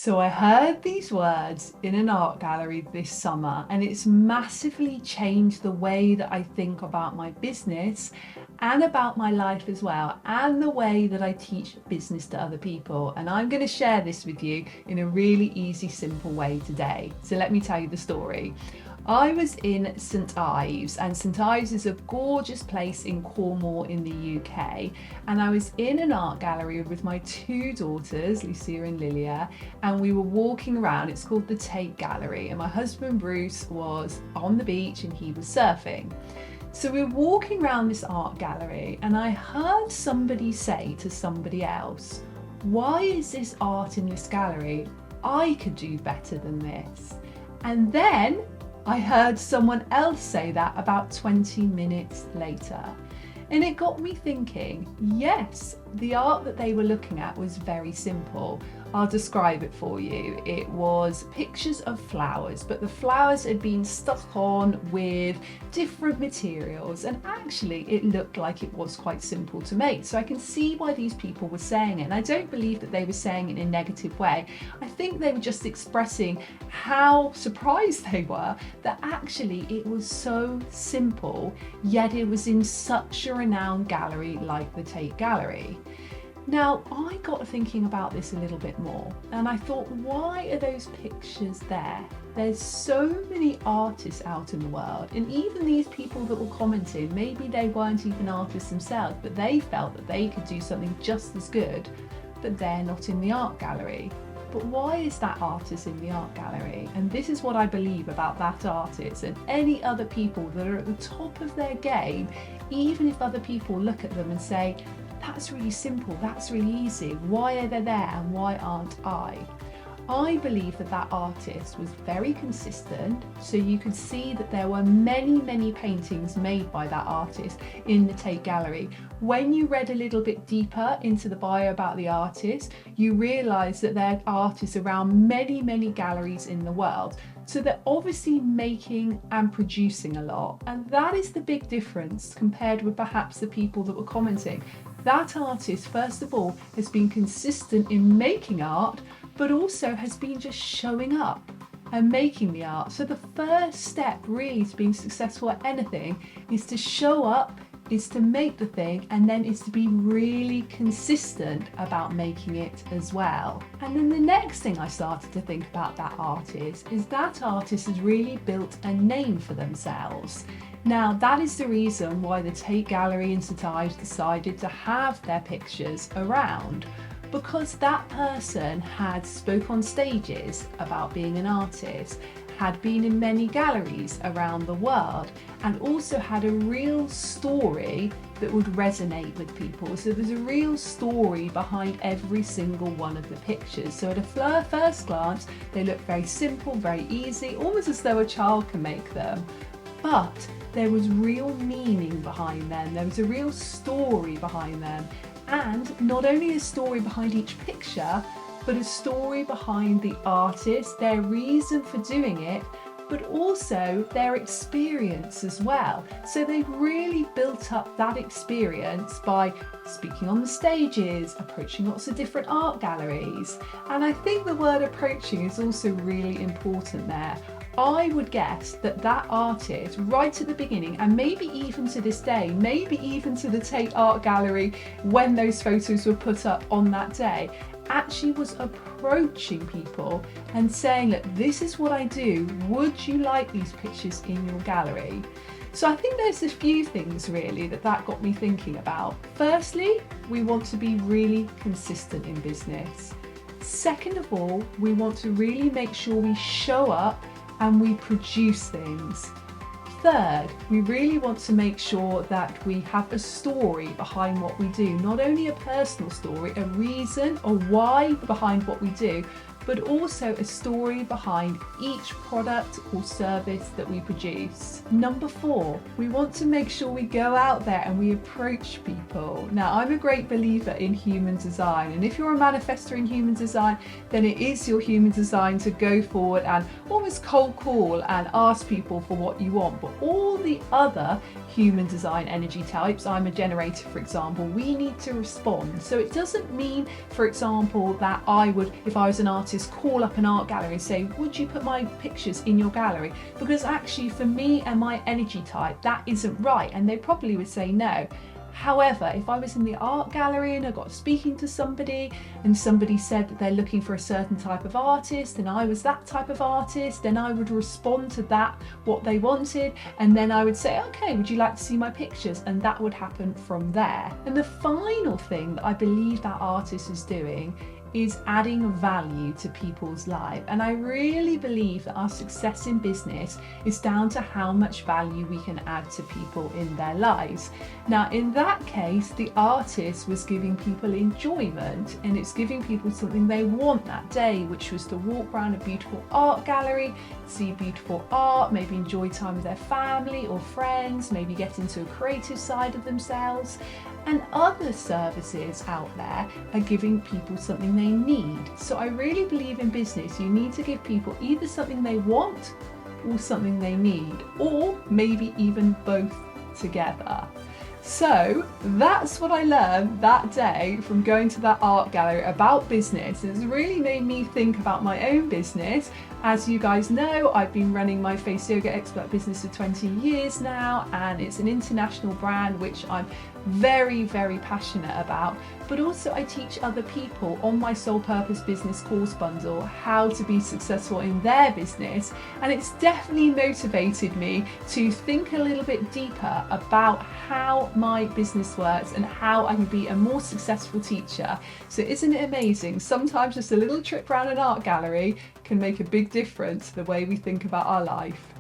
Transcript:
So I heard these words in an art gallery this summer, and it's massively changed the way that I think about my business and about my life as well, and the way that I teach business to other people. And I'm going to share this with you in a really easy, simple way today. So let me tell you the story. I was in St Ives, and St Ives is a gorgeous place in Cornwall in the UK, and I was in an art gallery with my two daughters, Lucia and Lilia, and we were walking around. It's called the Tate Gallery, and my husband Bruce was on the beach and he was surfing. So we were walking around this art gallery, and I heard somebody say to somebody else, "Why is this art in this gallery? I could do better than this." And then I heard someone else say that about 20 minutes later. And it got me thinking, yes, the art that they were looking at was very simple. I'll describe it for you. It was pictures of flowers, but the flowers had been stuck on with different materials, and actually it looked like it was quite simple to make. So I can see why these people were saying it, and I don't believe that they were saying it in a negative way. I think they were just expressing how surprised they were that actually it was so simple, yet it was in such a renowned gallery like the Tate Gallery. Now, I got thinking about this a little bit more, and I thought, why are those pictures there? There's so many artists out in the world, and even these people that were commenting, maybe they weren't even artists themselves, but they felt that they could do something just as good, but they're not in the art gallery. But why is that artist in the art gallery? And this is what I believe about that artist and any other people that are at the top of their game, even if other people look at them and say, "That's really simple, that's really easy, why are they there and why aren't I?" I believe that that artist was very consistent, so you could see that there were many paintings made by that artist in the Tate Gallery. When you read a little bit deeper into the bio about the artist, you realise that they're artists around many galleries in the world. So they're obviously making and producing a lot, and that is the big difference compared with perhaps the people that were commenting. That artist, first of all, has been consistent in making art, but also has been just showing up and making the art. So the first step really to being successful at anything is to show up, is to make the thing, and then is to be really consistent about making it as well. And then the next thing I started to think about that artist is that artist has really built a name for themselves. Now, that is the reason why the Tate Gallery in St Ives decided to have their pictures around, because that person had spoke on stages about being an artist, had been in many galleries around the world, and also had a real story that would resonate with people. So there's a real story behind every single one of the pictures. So at a first glance, they look very simple, very easy, almost as though a child can make them. But there was real meaning behind them. There was a real story behind them. And not only a story behind each picture, but a story behind the artist, their reason for doing it, but also their experience as well. So they've really built up that experience by speaking on the stages, approaching lots of different art galleries. And I think the word approaching is also really important there. I would guess that that artist, right at the beginning, and maybe even to this day, maybe even to the Tate Art Gallery when those photos were put up on that day, actually was approaching people and saying, "Look, this is what I do. Would you like these pictures in your gallery?" So I think there's a few things really that got me thinking about. Firstly, we want to be really consistent in business. Second of all, we want to really make sure we show up and we produce things. Third, we really want to make sure that we have a story behind what we do, not only a personal story, a reason or why behind what we do, but also a story behind each product or service that we produce. Number 4, we want to make sure we go out there and we approach people. Now, I'm a great believer in human design, and if you're a manifestor in human design, then it is your human design to go forward and almost cold call and ask people for what you want. But all the other human design energy types, I'm a generator for example, we need to respond. So it doesn't mean, for example, that I would, if I was an artist artist call up an art gallery and say, would you put my pictures in your gallery? Because actually for me and my energy type, that isn't right. And they probably would say no. However, if I was in the art gallery and I got speaking to somebody and somebody said that they're looking for a certain type of artist and I was that type of artist, then I would respond to that, what they wanted, and then I would say, okay, would you like to see my pictures? And that would happen from there. And the final thing that I believe that artist is doing is adding value to people's life. And I really believe that our success in business is down to how much value we can add to people in their lives. Now, in that case, the artist was giving people enjoyment, and it's giving people something they want that day, which was to walk around a beautiful art gallery, see beautiful art, maybe enjoy time with their family or friends, maybe get into a creative side of themselves. And other services out there are giving people something they need. So I really believe in business, you need to give people either something they want or something they need, or maybe even both together. So that's what I learned that day from going to that art gallery about business. It's really made me think about my own business. As you guys know, I've been running my Face Yoga Expert business for 20 years now, and it's an international brand which I'm very, very passionate about. But also I teach other people on my Soul Purpose Business course bundle how to be successful in their business, and it's definitely motivated me to think a little bit deeper about how my business works and how I can be a more successful teacher. So isn't it amazing? Sometimes just a little trip around an art gallery can make a big difference to the way we think about our life.